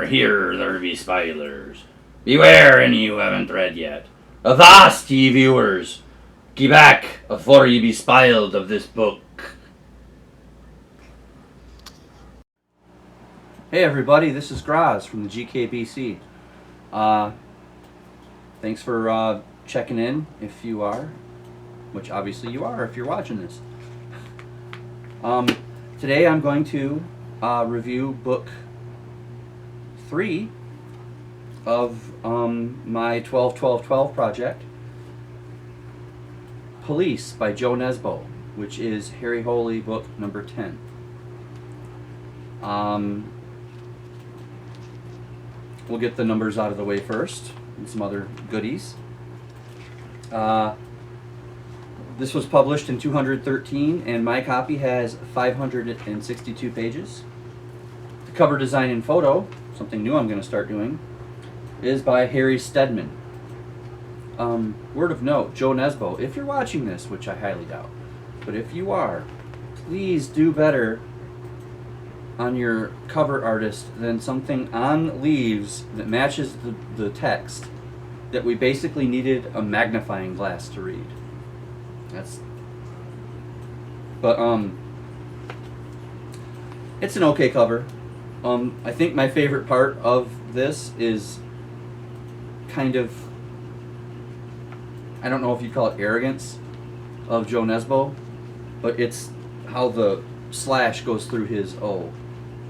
here there be spoilers. Beware any you haven't read yet. Avast, ye viewers! Ge back afore ye be spiled of this book. Hey everybody, this is Graz from the GKBC. Thanks for checking in, if you are, which obviously you are if you're watching this. Today I'm going to review book 3 of my 12-12-12 project, Police by Jo Nesbo, which is Harry Holy book number 10. We'll get the numbers out of the way first and some other goodies. This was published in 213 and my copy has 562 pages. The cover design and photo, something new I'm going to start doing, is by Harry Stedman. Word of note, Jo Nesbo, if you're watching this, which I highly doubt, but if you are, please do better on your cover artist than something on leaves that matches the text that we basically needed a magnifying glass to read. It's an okay cover. I think my favorite part of this is kind of, I don't know if you'd call it arrogance of Jo Nesbo, but it's how the slash goes through his O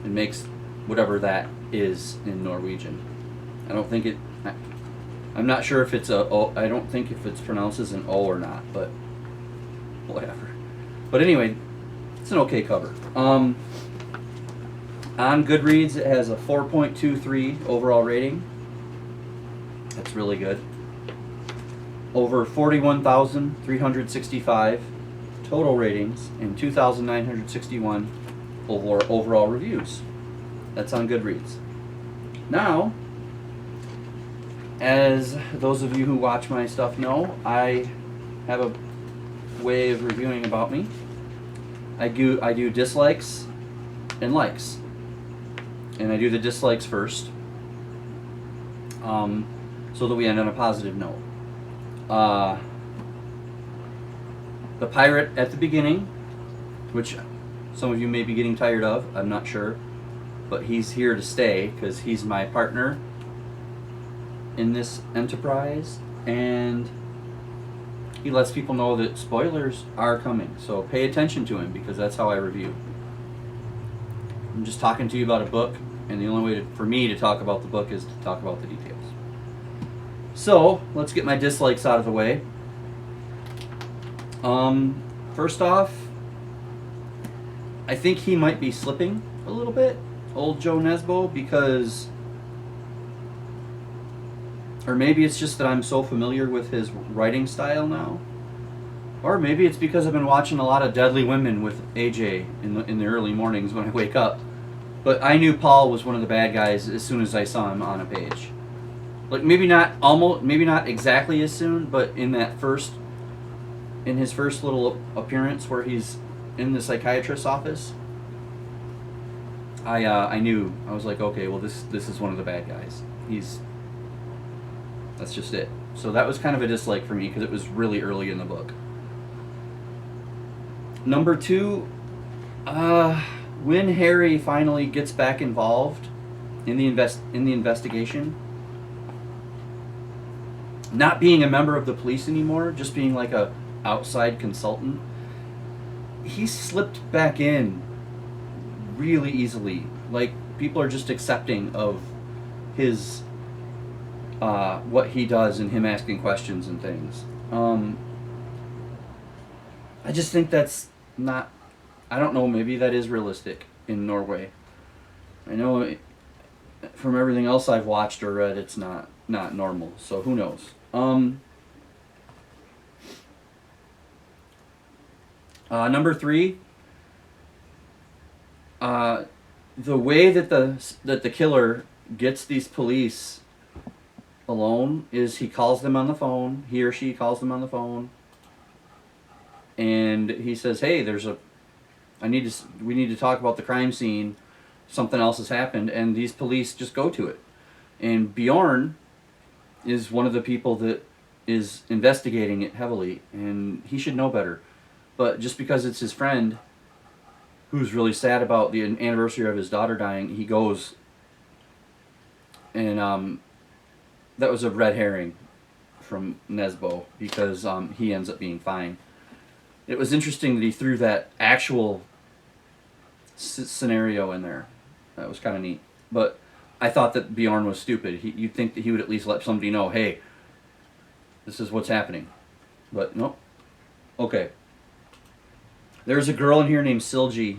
and makes whatever that is in Norwegian. I'm not sure if it's a O, I don't think if it's pronounced as an O or not, but whatever. But anyway, it's an okay cover. On Goodreads it has a 4.23 overall rating. That's really good. Over 41,365 total ratings and 2,961 overall reviews. That's on Goodreads. Now, as those of you who watch my stuff know, I have a way of reviewing about me. I do dislikes and likes. And I do the dislikes first, so that we end on a positive note. The pirate at the beginning, which some of you may be getting tired of, I'm not sure, but he's here to stay because he's my partner in this enterprise, and he lets people know that spoilers are coming, so pay attention to him because that's how I review. I'm just talking to you about a book, and the only way for me to talk about the book is to talk about the details. So let's get my dislikes out of the way. First off, I think he might be slipping a little bit, old Jo Nesbo, because, or maybe it's just that I'm so familiar with his writing style now, or maybe it's because I've been watching a lot of Deadly Women with AJ in the early mornings when I wake up. But I knew Paul was one of the bad guys as soon as I saw him on a page. Like maybe not exactly as soon, but in his first little appearance where he's in the psychiatrist's office, I knew. I was like, okay, well this is one of the bad guys. That's just it. So that was kind of a dislike for me because it was really early in the book. Number 2, when Harry finally gets back involved in the investigation, not being a member of the police anymore, just being like a outside consultant, he slipped back in really easily. Like people are just accepting of his what he does and him asking questions and things. I just think that's not, I don't know, maybe that is realistic in Norway. I know from everything else I've watched or read, it's not normal, so who knows. Number 3, the way that the killer gets these police alone is he calls them on the phone, he or she calls them on the phone, and he says, hey, we need to talk about the crime scene. something else has happened, and these police just go to it. And Bjorn is one of the people that is investigating it heavily, and he should know better. But just because it's his friend who's really sad about the anniversary of his daughter dying, he goes. And that was a red herring from Nesbo, because he ends up being fine. It was interesting that he threw that actual scenario in there. That was kind of neat. But I thought that Bjorn was stupid. You'd think that he would at least let somebody know, hey, this is what's happening. But nope. Okay. There's a girl in here named Silji,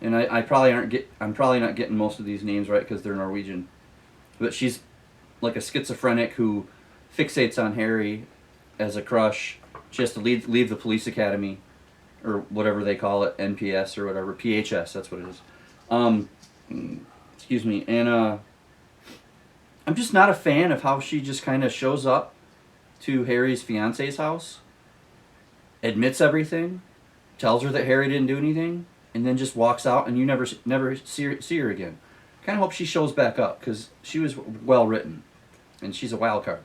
and I'm probably not getting most of these names right because they're Norwegian. But she's like a schizophrenic who fixates on Harry as a crush. She has to leave the police academy, or whatever they call it, NPS or whatever, PHS. That's what it is. Excuse me. And I'm just not a fan of how she just kind of shows up to Harry's fiance's house, admits everything, tells her that Harry didn't do anything, and then just walks out, and you never see her again. Kind of hope she shows back up, because she was well written, and she's a wild card.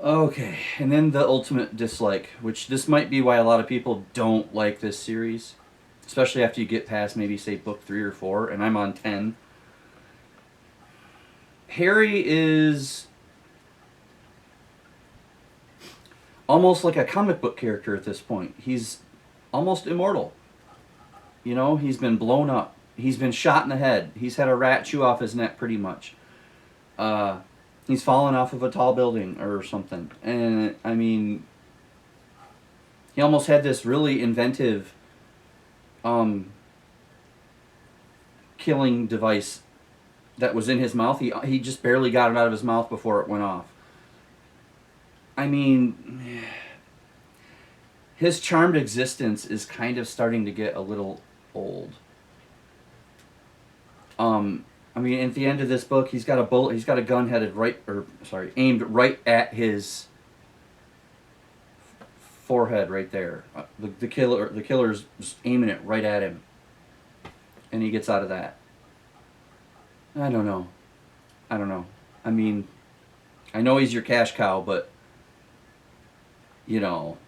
Okay, and then the ultimate dislike, which this might be why a lot of people don't like this series, especially after you get past maybe, say, book 3 or 4, and I'm on 10. Harry is almost like a comic book character at this point. He's almost immortal. You know, he's been blown up. He's been shot in the head. He's had a rat chew off his neck pretty much. He's fallen off of a tall building or something. And, I mean, he almost had this really inventive killing device that was in his mouth. He just barely got it out of his mouth before it went off. I mean, his charmed existence is kind of starting to get a little old. I mean, at the end of this book, he's got a bullet. He's got a gun aimed right at his forehead, right there. The killer's just aiming it right at him, and he gets out of that. I don't know. I mean, I know he's your cash cow, but you know,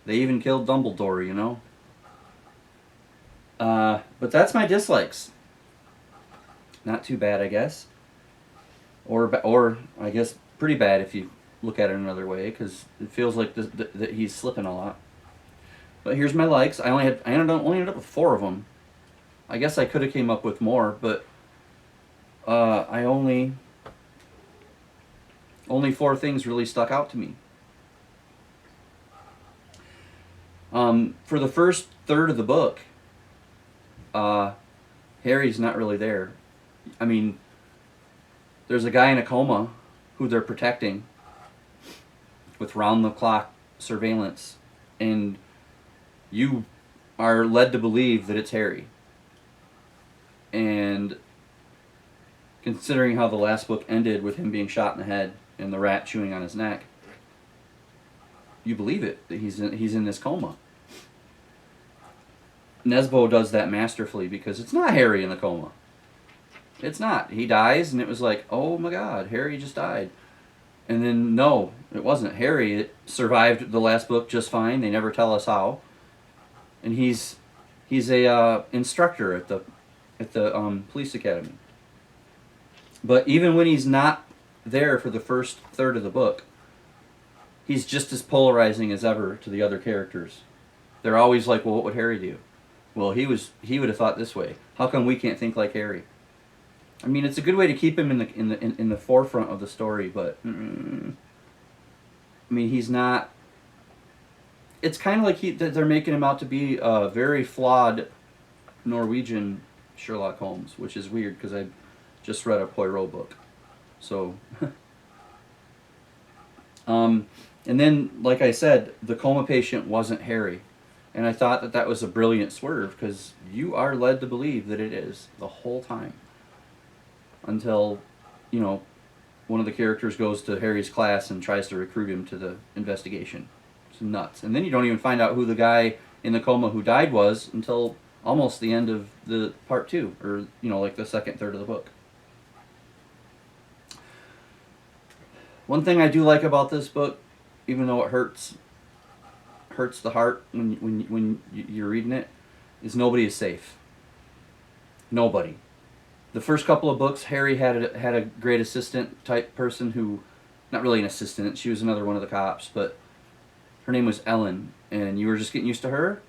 they even killed Dumbledore. You know. But that's my dislikes. Not too bad, I guess. Or I guess pretty bad if you look at it another way, because it feels like that he's slipping a lot. But here's my likes. I only ended up with 4 of them. I guess I could have came up with more, but I only 4 things really stuck out to me. For the first third of the book, Harry's not really there. I mean, there's a guy in a coma who they're protecting with round-the-clock surveillance, and you are led to believe that it's Harry. And considering how the last book ended with him being shot in the head and the rat chewing on his neck, you believe it, that he's in this coma. Nesbo does that masterfully, because it's not Harry in the coma. It's not. He dies, and it was like, oh my God, Harry just died. And then, no, it wasn't. Harry it survived the last book just fine. They never tell us how. And he's a instructor at the police academy. But even when he's not there for the first third of the book, he's just as polarizing as ever to the other characters. They're always like, well, what would Harry do? Well, he would have thought this way. How come we can't think like Harry? I mean, it's a good way to keep him in the forefront of the story, but I mean, he's not. It's kind of like that they're making him out to be a very flawed Norwegian Sherlock Holmes, which is weird because I just read a Poirot book, so. And then, like I said, the coma patient wasn't Harry. And I thought that was a brilliant swerve, because you are led to believe that it is the whole time. Until, you know, one of the characters goes to Harry's class and tries to recruit him to the investigation. It's nuts. And then you don't even find out who the guy in the coma who died was until almost the end of the part 2, or like the second third of the book. One thing I do like about this book, even though it hurts the heart when you're reading it, is nobody is safe. Nobody. The first couple of books, Harry had a great assistant type person who, not really an assistant, she was another one of the cops, but her name was Ellen, and you were just getting used to her,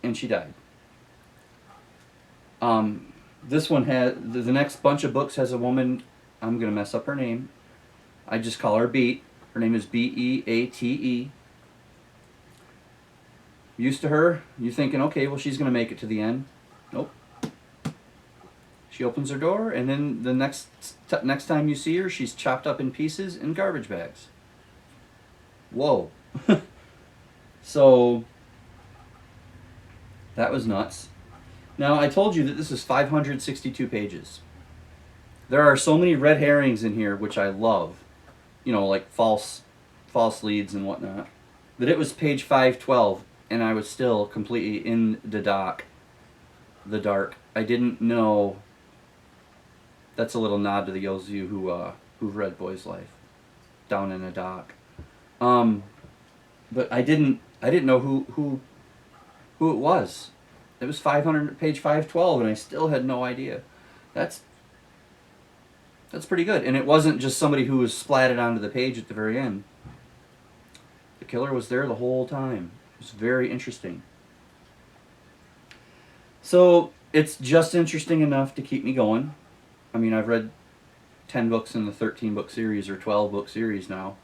and she died. This one had, the next bunch of books has a woman, I'm going to mess up her name. I just call her Beat. Her name is Beate. Used to her, you're thinking, okay, well, she's going to make it to the end. Nope. She opens her door, and then the next time you see her, she's chopped up in pieces in garbage bags. Whoa. So, that was nuts. Now, I told you that this is 562 pages. There are so many red herrings in here, which I love. Like false leads and whatnot. That it was page 512, and I was still completely in the dark. I didn't know. That's a little nod to the those of you who've read Boy's Life, Down in the Dark. But I didn't know who it was. It was page 512, and I still had no idea. That's pretty good. And it wasn't just somebody who was splatted onto the page at the very end. The killer was there the whole time. It was very interesting. So it's just interesting enough to keep me going. I mean, I've read 10 books in the 13-book series or 12-book series now.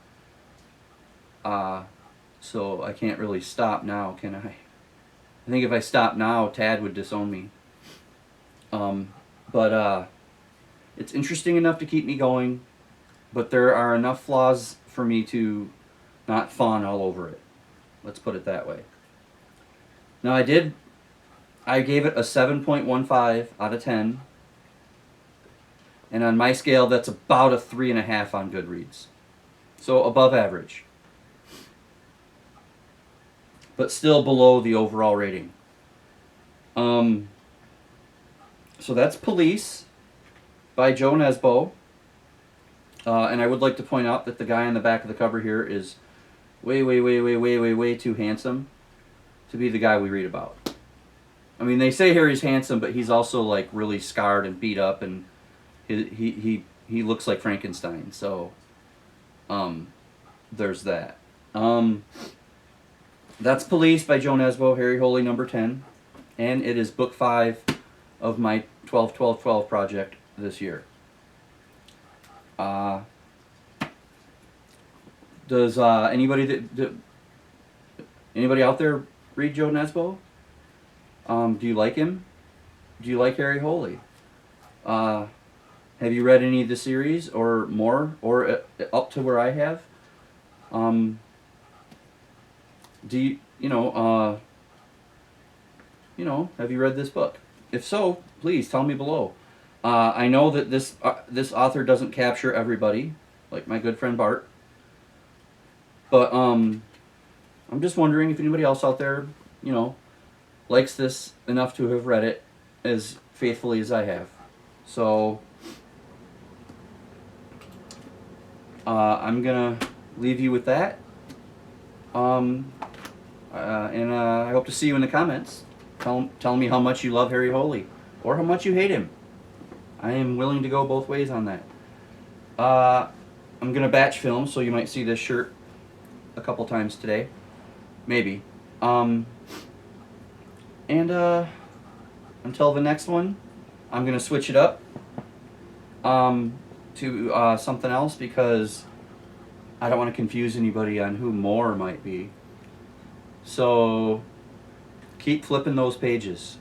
So I can't really stop now, can I? I think if I stop now, Tad would disown me. But it's interesting enough to keep me going, but there are enough flaws for me to not fawn all over it. Let's put it that way. Now I gave it a 7.15 out of 10. And on my scale, that's about a 3.5 on Goodreads. So above average. But still below the overall rating. So that's Police by Jo Nesbo. And I would like to point out that the guy on the back of the cover here is way too handsome to be the guy we read about. I mean, they say Harry's handsome, but he's also like really scarred and beat up, and he looks like Frankenstein. So there's that. That's Police by Jo Nesbo, Harry Holy number 10, and it is book 5 of my 12-12-12 project this year. Does anybody out there read Jo Nesbo? Do you like him? Do you like Harry Holy? Have you read any of the series or more, or up to where I have? Do you have you read this book? If so, please tell me below. I know that this author doesn't capture everybody, like my good friend Bart. But I'm just wondering if anybody else out there, likes this enough to have read it as faithfully as I have. So I'm gonna leave you with that. And I hope to see you in the comments. Tell me how much you love Harry Holy, or how much you hate him. I am willing to go both ways on that. I'm gonna batch film, so you might see this shirt a couple times today, maybe. And until the next one, I'm gonna switch it up to something else, because I don't want to confuse anybody on who more might be. So keep flipping those pages.